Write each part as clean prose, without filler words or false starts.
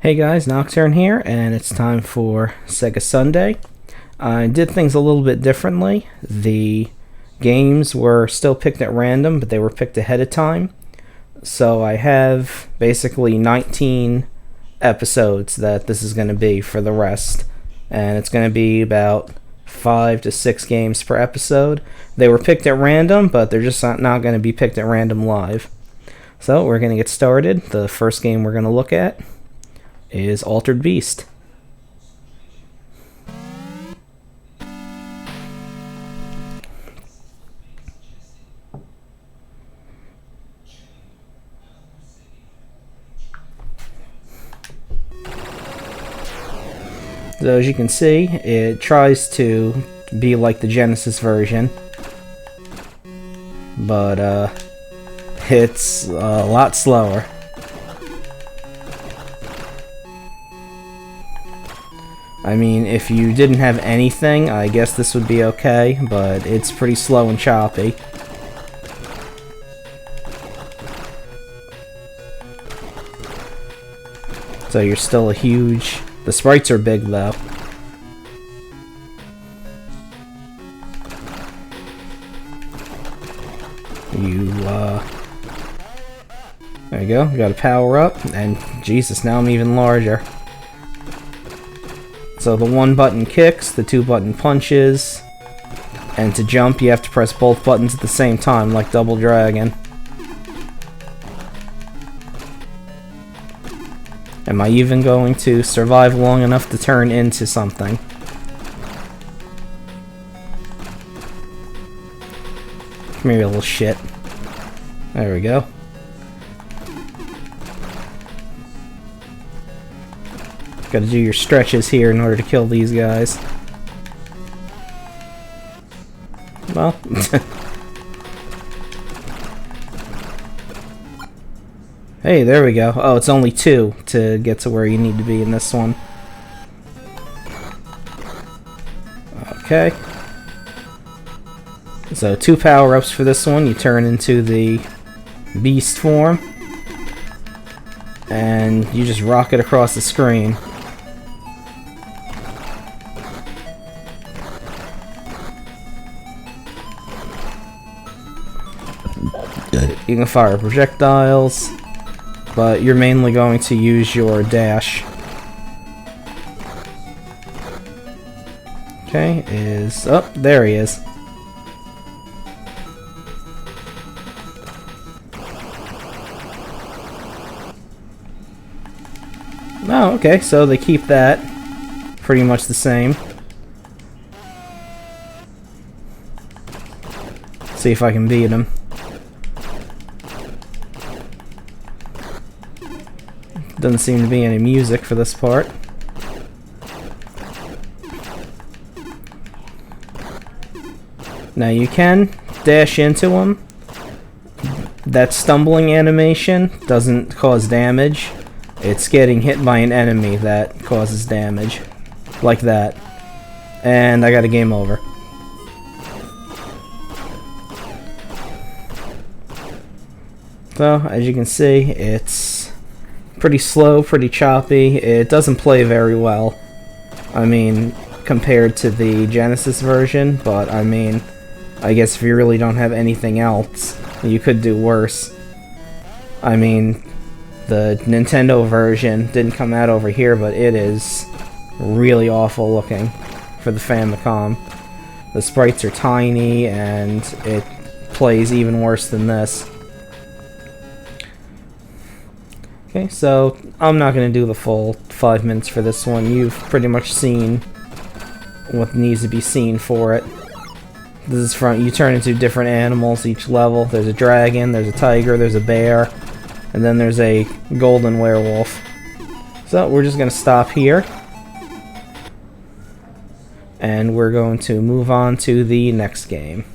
Hey guys, Nocturne here, and it's time for Sega Sunday. I did things a little bit differently. The games were still picked at random, but they were picked ahead of time. So I have basically 19 episodes that this is going to be for the rest. And it's going to be about 5 to 6 games per episode. They were picked at random, but they're just not going to be picked at random live. So we're going to get started. The first game we're going to look at is Altered Beast. So as you can see, it tries to be like the Genesis version, but it's a lot slower. I mean, if you didn't have anything, I guess this would be okay, but it's pretty slow and choppy. So you're still a huge... The sprites are big, though. There you go, you gotta power up, and Jesus, now I'm even larger. So the 1 button kicks, the 2 button punches, and to jump you have to press both buttons at the same time, like Double Dragon. Am I even going to survive long enough to turn into something? Come here, you little shit. There we go. Gotta do your stretches here in order to kill these guys. Well... Hey, there we go. Oh, it's only 2 to get to where you need to be in this one. Okay. So 2 power-ups for this one. You turn into the beast form. And you just rocket across the screen. You can fire projectiles, but you're mainly going to use your dash. Okay, oh, there he is. Oh, okay, so they keep that pretty much the same. See if I can beat him. Doesn't seem to be any music for this part. Now you can dash into him. That stumbling animation doesn't cause damage. It's getting hit by an enemy that causes damage. Like that. And I got a game over. So, as you can see, it's pretty slow, pretty choppy. It doesn't play very well. I mean, compared to the Genesis version, but I mean, I guess if you really don't have anything else, you could do worse. I mean, the Nintendo version didn't come out over here, but it is really awful looking for the Famicom. The sprites are tiny, and it plays even worse than this. Okay, so I'm not going to do the full 5 minutes for this one. You've pretty much seen what needs to be seen for it. This is from, you turn into different animals each level. There's a dragon, there's a tiger, there's a bear, and then there's a golden werewolf. So we're just going to stop here. And we're going to move on to the next game.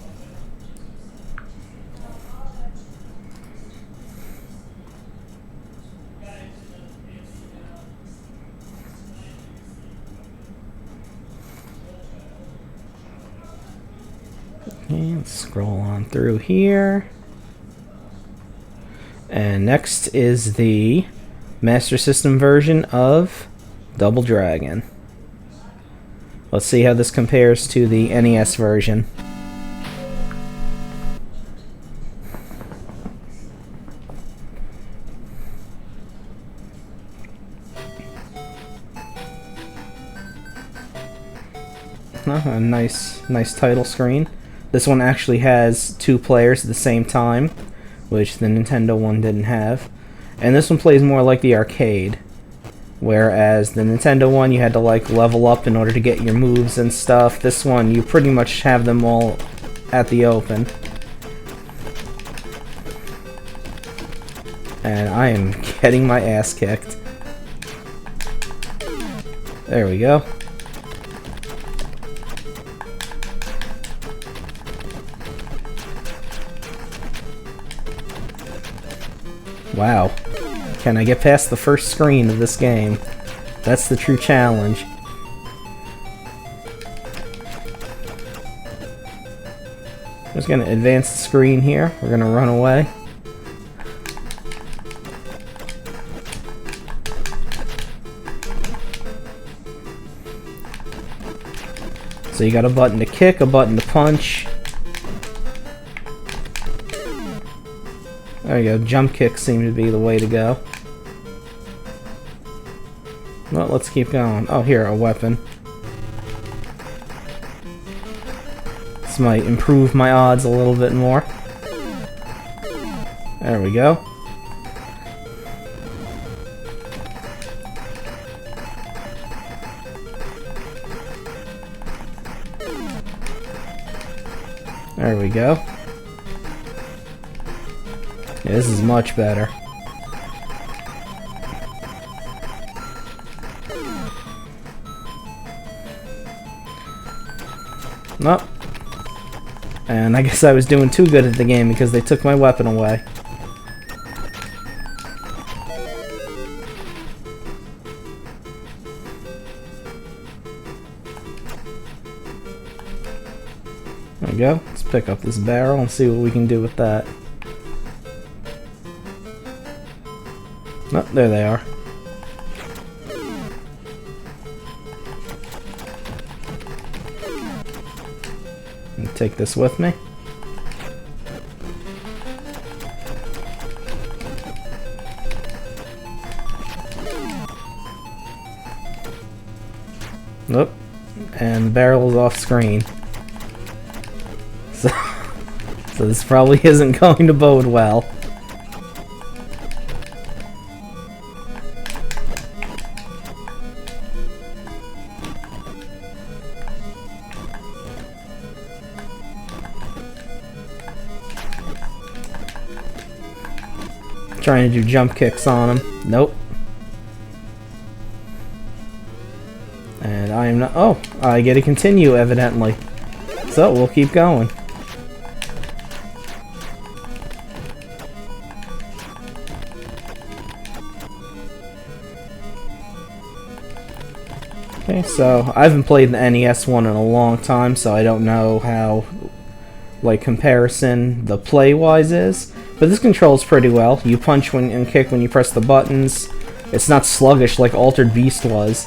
Okay, let's scroll on through here. And next is the Master System version of Double Dragon. Let's see how this compares to the NES version. A nice title screen. This one actually has 2 players at the same time, which the Nintendo one didn't have. And this one plays more like the arcade, whereas the Nintendo one you had to like level up in order to get your moves and stuff. This one you pretty much have them all at the open. And I am getting my ass kicked. There we go. Wow. Can I get past the first screen of this game? That's the true challenge. I'm just gonna advance the screen here. We're gonna run away. So you got a button to kick, a button to punch. There you go, jump kicks seem to be the way to go. Well, let's keep going. Oh, here, a weapon. This might improve my odds a little bit more. There we go. There we go. Yeah, this is much better. Nope. And I guess I was doing too good at the game because they took my weapon away. There we go. Let's pick up this barrel and see what we can do with that. Oh, there they are. And take this with me. Nope. And the barrel is off screen. So this probably isn't going to bode well. Trying to do jump kicks on him. Nope. And I am not... Oh, I get to continue, evidently. So, we'll keep going. Okay, so I haven't played the NES one in a long time, so I don't know how, like, comparison the play-wise is. But this controls pretty well. You punch and kick when you press the buttons. It's not sluggish like Altered Beast was.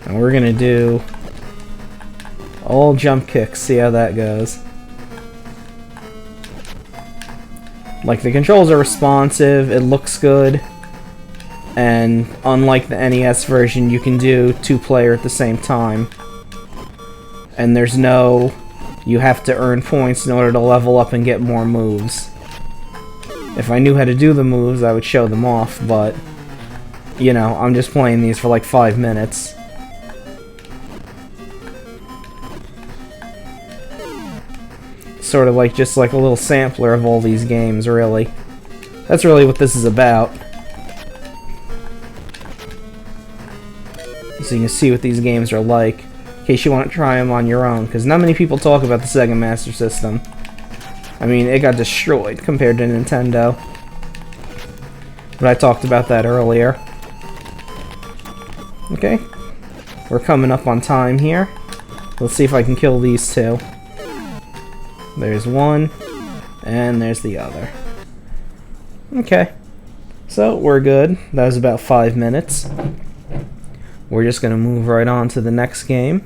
And we're gonna do all jump kicks, see how that goes. Like, the controls are responsive, it looks good. And unlike the NES version, you can do 2-player at the same time. And there's no... you have to earn points in order to level up and get more moves. If I knew how to do the moves, I would show them off, but... you know, I'm just playing these for like 5 minutes. Sort of like, just like a little sampler of all these games, really. That's really what this is about. So you can see what these games are like, in case you want to try them on your own, because not many people talk about the Sega Master System. I mean, it got destroyed compared to Nintendo. But I talked about that earlier. Okay. We're coming up on time here. Let's see if I can kill these two. There's one, and there's the other. Okay, so we're good. That was about 5 minutes. We're just going to move right on to the next game.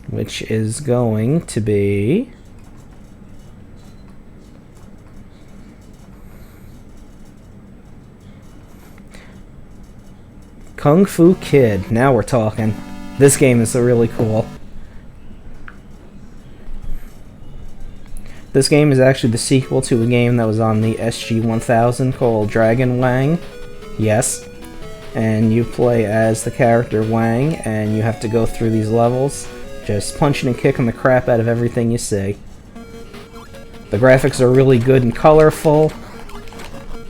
Which is going to be... Kung Fu Kid. Now we're talking. This game is really cool. This game is actually the sequel to a game that was on the SG-1000 called Dragon Wang. Yes. And you play as the character Wang, and you have to go through these levels, just punching and kicking the crap out of everything you see. The graphics are really good and colorful.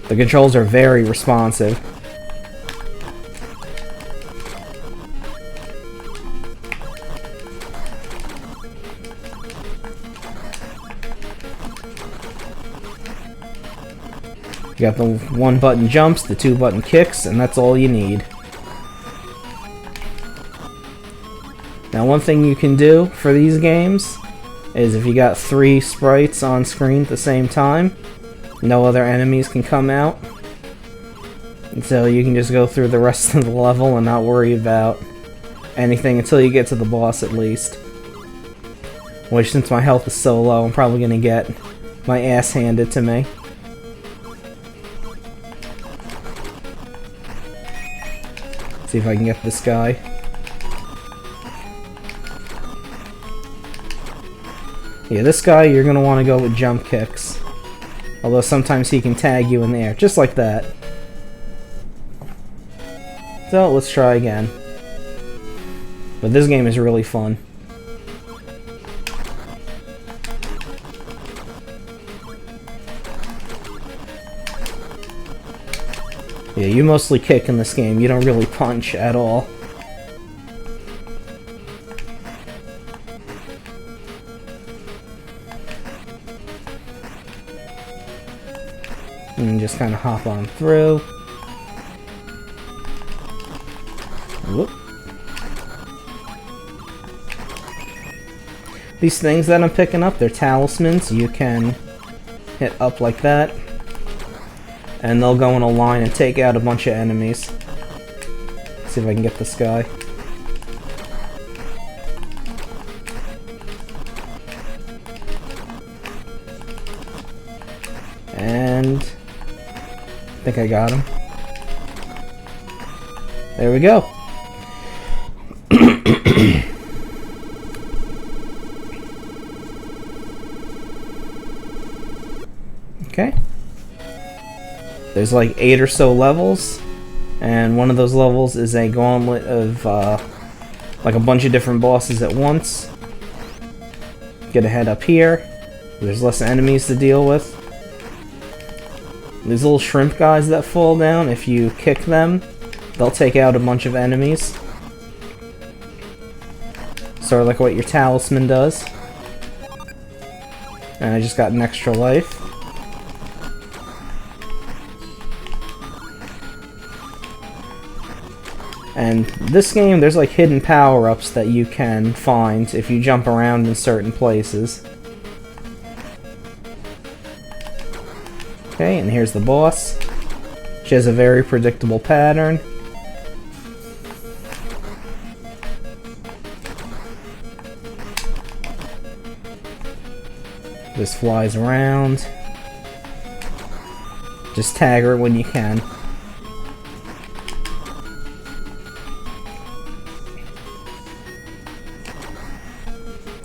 The controls are very responsive. You got the 1-button jumps, the 2-button kicks, and that's all you need. Now, one thing you can do for these games is if you got 3 sprites on screen at the same time, no other enemies can come out. And so you can just go through the rest of the level and not worry about anything until you get to the boss at least. Which, since my health is so low, I'm probably going to get my ass handed to me. See if I can get this guy. Yeah, this guy you're going to want to go with jump kicks. Although sometimes he can tag you in the air, just like that. So, let's try again. But this game is really fun. Yeah, you mostly kick in this game. You don't really punch at all. And just kind of hop on through. Whoop. These things that I'm picking up, they're talismans. You can hit up like that, and they'll go in a line and take out a bunch of enemies. Let's see if I can get this guy. And I think I got him. There we go. Okay. There's like 8 or so levels, and one of those levels is a gauntlet of like a bunch of different bosses at once. Get a head up here. There's less enemies to deal with. These little shrimp guys that fall down, if you kick them, they'll take out a bunch of enemies. Sort of like what your talisman does. And I just got an extra life. And this game, there's like hidden power-ups that you can find if you jump around in certain places. Okay, and here's the boss. She has a very predictable pattern. Just flies around. Just tag her when you can.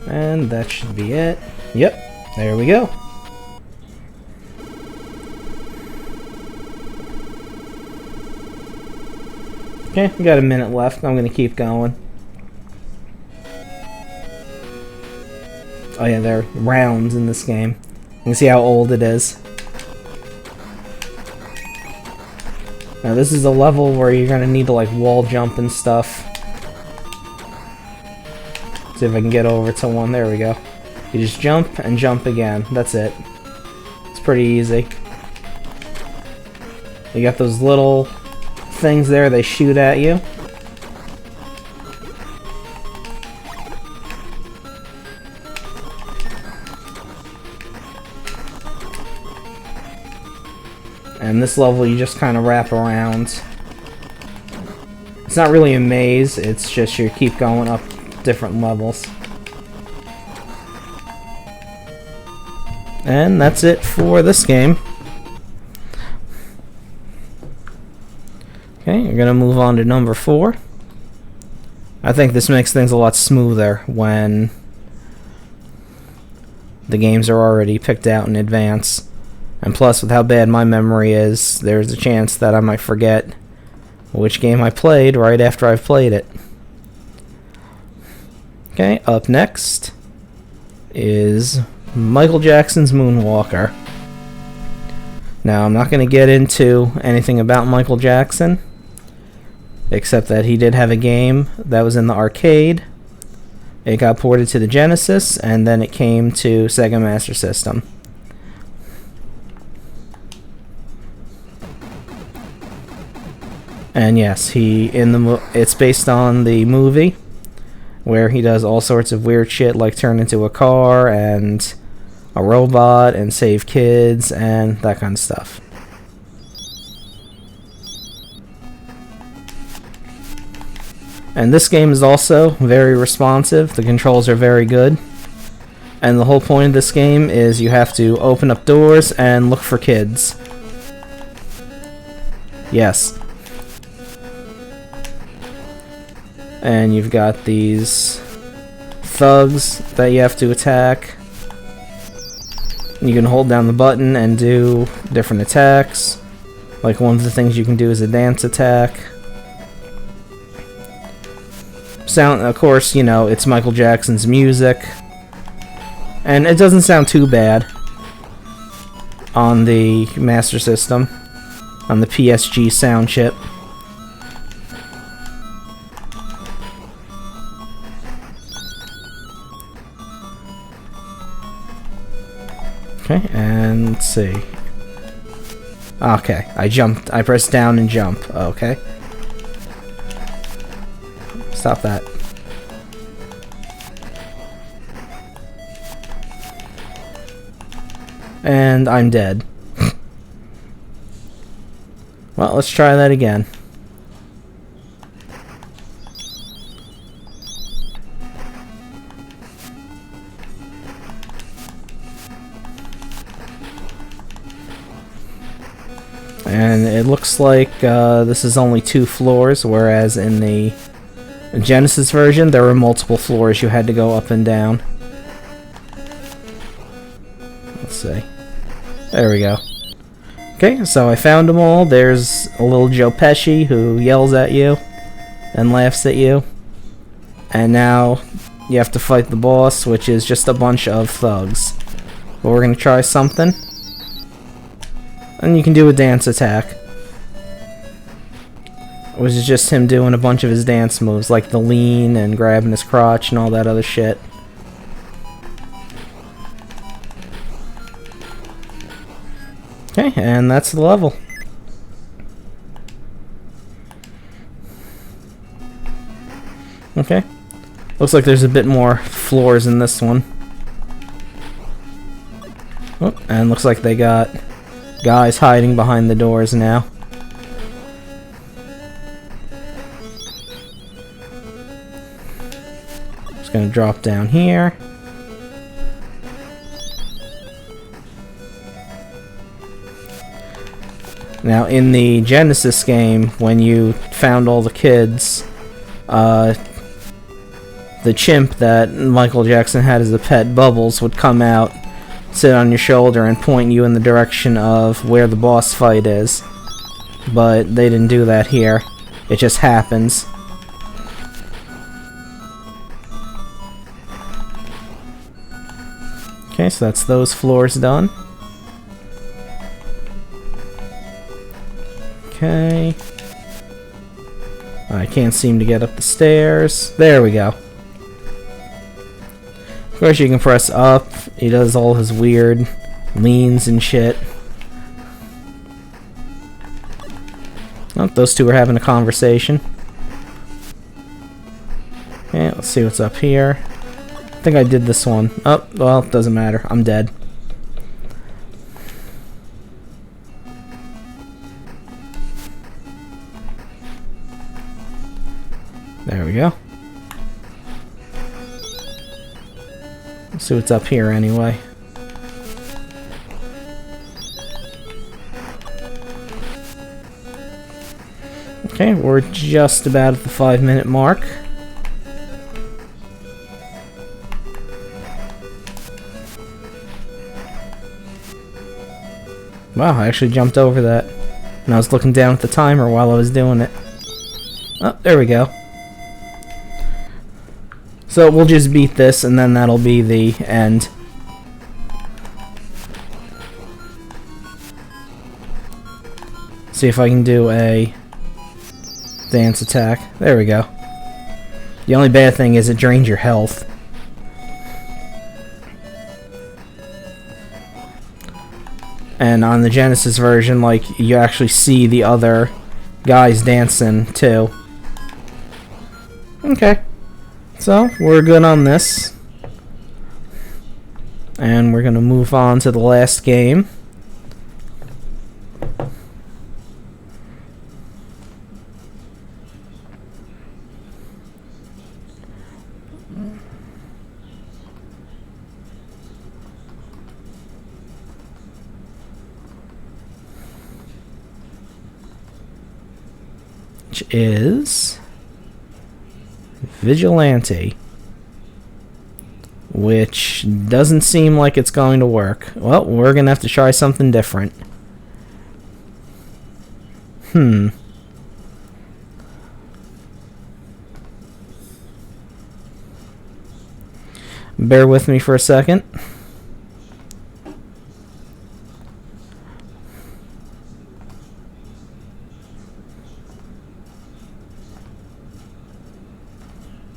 And that should be it. Yep, there we go. Okay, we got a minute left. I'm gonna keep going. Oh yeah, there are rounds in this game. You can see how old it is. Now this is a level where you're gonna need to like wall jump and stuff. See if I can get over to one. There we go. You just jump and jump again. That's it. It's pretty easy. You got those little things there, they shoot at you. And this level you just kind of wrap around. It's not really a maze, it's just you keep going up different levels. And that's it for this game. Okay, we're gonna move on to number 4. I think this makes things a lot smoother when the games are already picked out in advance. And plus, with how bad my memory is, there's a chance that I might forget which game I played right after I've played it. Okay, up next is Michael Jackson's Moonwalker. Now, I'm not going to get into anything about Michael Jackson, except that he did have a game that was in the arcade. It got ported to the Genesis, and then it came to Sega Master System. And yes, it's based on the movie, where he does all sorts of weird shit, like turn into a car and a robot and save kids and that kind of stuff. And this game is also very responsive. The controls are very good. And the whole point of this game is you have to open up doors and look for kids. Yes. And you've got these thugs that you have to attack. You can hold down the button and do different attacks. Like one of the things you can do is a dance attack. Of course, you know, it's Michael Jackson's music. And it doesn't sound too bad on the Master System, on the PSG sound chip. Okay, and let's see. Okay, I pressed down and jump. Okay. Stop that. And I'm dead. Well, let's try that again. And it looks like this is only 2 floors, whereas in the Genesis version there were multiple floors you had to go up and down. Let's see. There we go. Okay, so I found them all. There's a little Joe Pesci who yells at you and laughs at you. And now you have to fight the boss, which is just a bunch of thugs. But we're going to try something. And you can do a dance attack, which is just him doing a bunch of his dance moves, like the lean and grabbing his crotch and all that other shit. Okay, and that's the level. Okay. Looks like there's a bit more floors in this one. Oh, and looks like they got guys hiding behind the doors now. Just gonna drop down here. Now, in the Genesis game, when you found all the kids, the chimp that Michael Jackson had as a pet, Bubbles, would come out, sit on your shoulder, and point you in the direction of where the boss fight is. But they didn't do that here. It just happens. Okay, so that's those floors done. Okay. I can't seem to get up the stairs. There we go. Of course, you can press up. He does all his weird leans and shit. Oh, those two are having a conversation. Okay, let's see what's up here. I think I did this one. Oh, well, it doesn't matter. I'm dead. There we go. Let's see what's up here anyway. Okay, we're just about at the 5-minute mark. Wow, I actually jumped over that. And I was looking down at the timer while I was doing it. Oh, there we go. So we'll just beat this, and then that'll be the end. See if I can do a dance attack. There we go. The only bad thing is it drains your health. And on the Genesis version, like, you actually see the other guys dancing too. Okay. So, we're good on this. And we're gonna move on to the last game. Which is Vigilante, which doesn't seem like it's going to work. Well, we're gonna have to try something different. Bear with me for a second.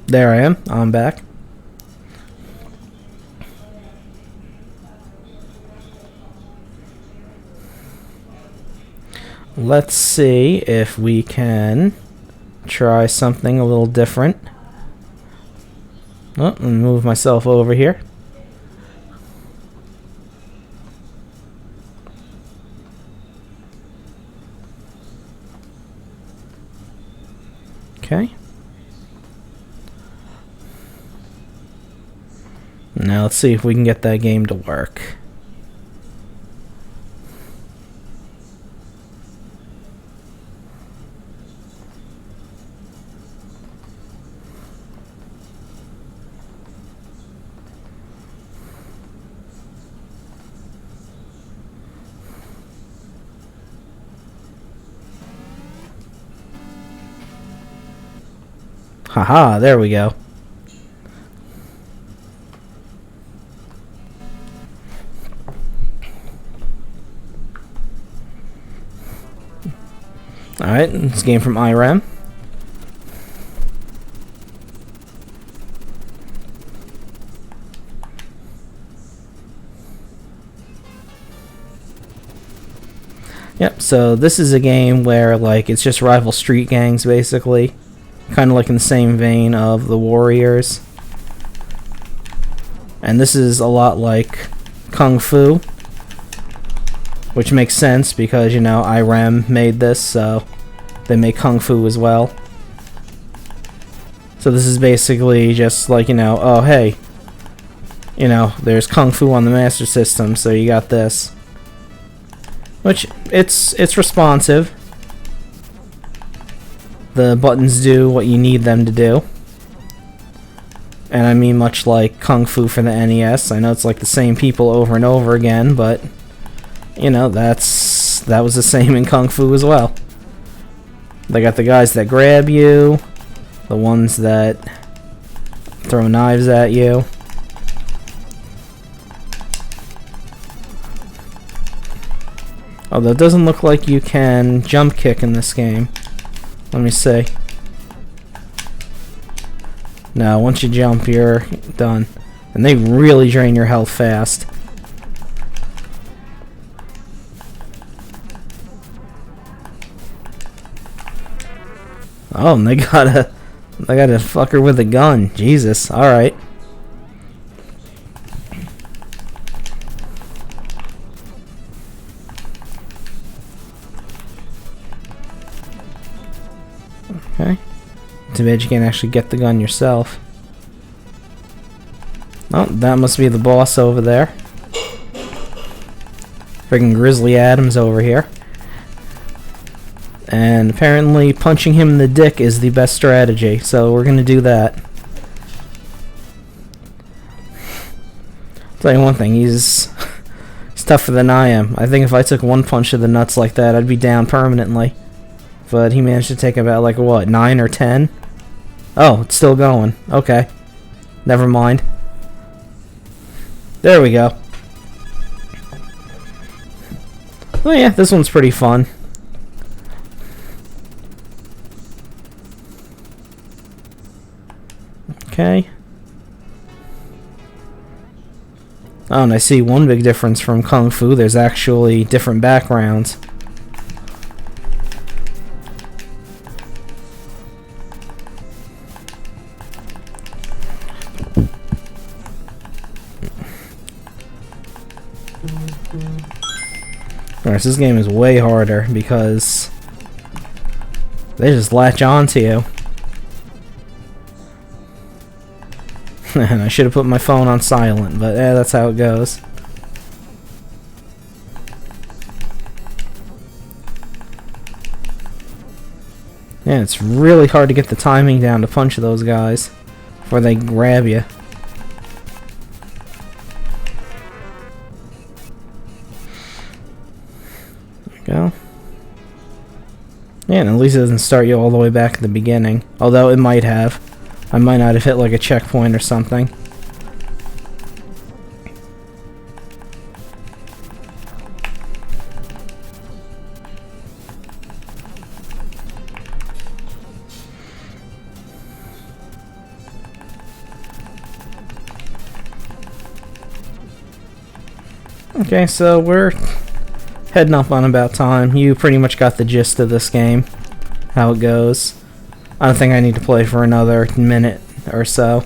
There I am. I'm back. Let's see if we can try something a little different. Oh, let me move myself over here. Okay. Now let's see if we can get that game to work. Haha, there we go. Alright, this game from IRAM. Yep, so this is a game where, like, it's just rival street gangs, basically. Kind of like in the same vein of the Warriors. And this is a lot like Kung Fu. Which makes sense because, you know, IRAM made this, so they make Kung Fu as well. So this is basically just like, you know, oh hey, you know, there's Kung Fu on the Master System, so you got this. Which, it's responsive. The buttons do what you need them to do. And I mean, much like Kung Fu for the NES, I know it's like the same people over and over again, but you know, that was the same in Kung Fu as well. They got the guys that grab you, the ones that throw knives at you. Although it doesn't look like you can jump kick in this game. Let me see. No, once you jump, you're done. And they really drain your health fast. Oh, and they got a fucker with a gun. Jesus. All right. Okay. too bad you can't actually get the gun yourself. Oh, that must be the boss over there. Friggin' Grizzly Adams over here. And apparently punching him in the dick is the best strategy, so we're gonna do that. Tell you one thing, he's tougher than I am. I think if I took one punch to the nuts like that, I'd be down permanently. But he managed to take about, like, what, 9 or 10? Oh, it's still going. Okay. Never mind. There we go. Oh yeah, this one's pretty fun. Okay. Oh, and I see one big difference from Kung Fu. There's actually different backgrounds. Alright, so this game is way harder because they just latch on to you. And I should have put my phone on silent, but that's how it goes. Yeah, it's really hard to get the timing down to punch those guys before they grab you. There we go. Yeah, and at least it doesn't start you all the way back at the beginning. Although it might have. I might not have hit like a checkpoint or something. Okay, so we're heading up on about time. You pretty much got the gist of this game, how it goes. I don't think I need to play for another minute or so.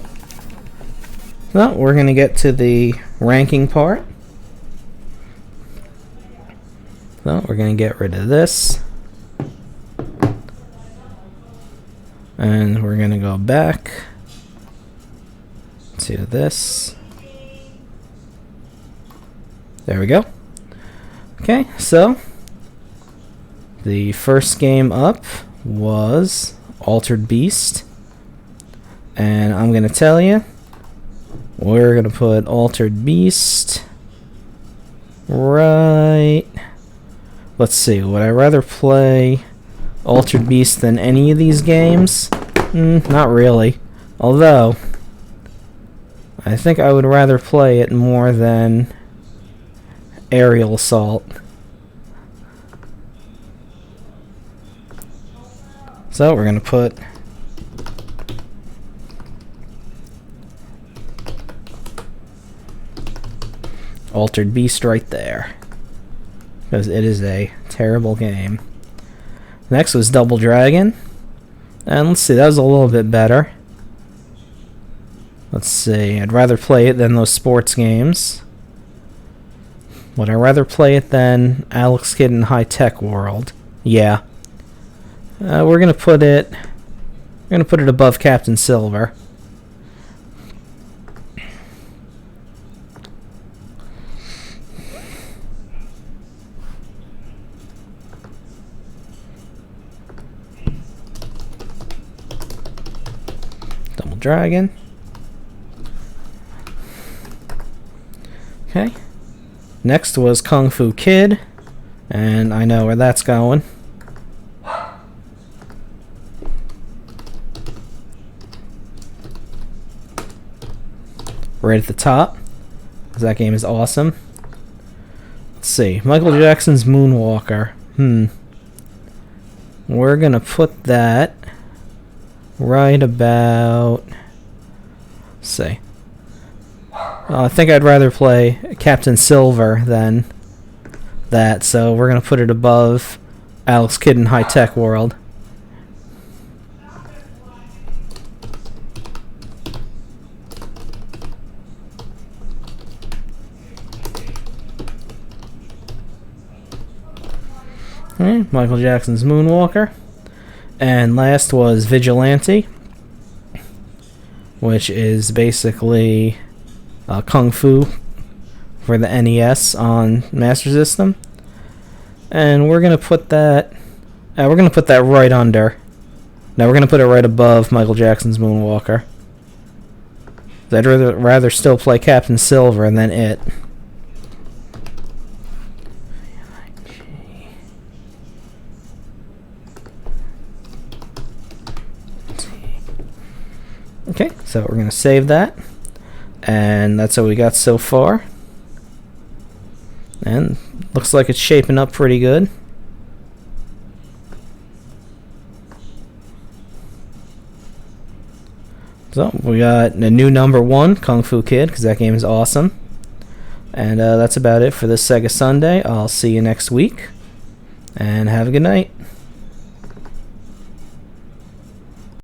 So, we're going to get to the ranking part. So, we're going to get rid of this. And we're going to go back to this. There we go. Okay, so the first game up was Altered Beast, and I'm gonna tell you, we're gonna put Altered Beast right. Let's see, would I rather play Altered Beast than any of these games? Not really. Although I think I would rather play it more than Aerial Assault. So we're going to put Altered Beast right there, because it is a terrible game. Next was Double Dragon, and let's see, that was a little bit better. Let's see, I'd rather play it than those sports games. Would I rather play it than Alex Kidd in High Tech World? Yeah. We're gonna put it above Captain Silver. Double Dragon. Okay. Next was Kung Fu Kid, and I know where that's going. Right at the top, because that game is awesome. Let's see, Michael Jackson's Moonwalker. We're gonna put that right about. Let's see. I think I'd rather play Captain Silver than that, so we're gonna put it above Alex Kidd in High Tech World. Michael Jackson's Moonwalker. And last was Vigilante. which is basically Kung Fu for the NES on Master System. And we're gonna put that. We're gonna put that right under. Now we're gonna put it right above Michael Jackson's Moonwalker. I'd rather still play Captain Silver than it. Okay, so we're going to save that. And that's what we got so far. And looks like it's shaping up pretty good. So we got a new number 1, Kung Fu Kid, because that game is awesome. And that's about it for this Sega Sunday. I'll see you next week. And have a good night.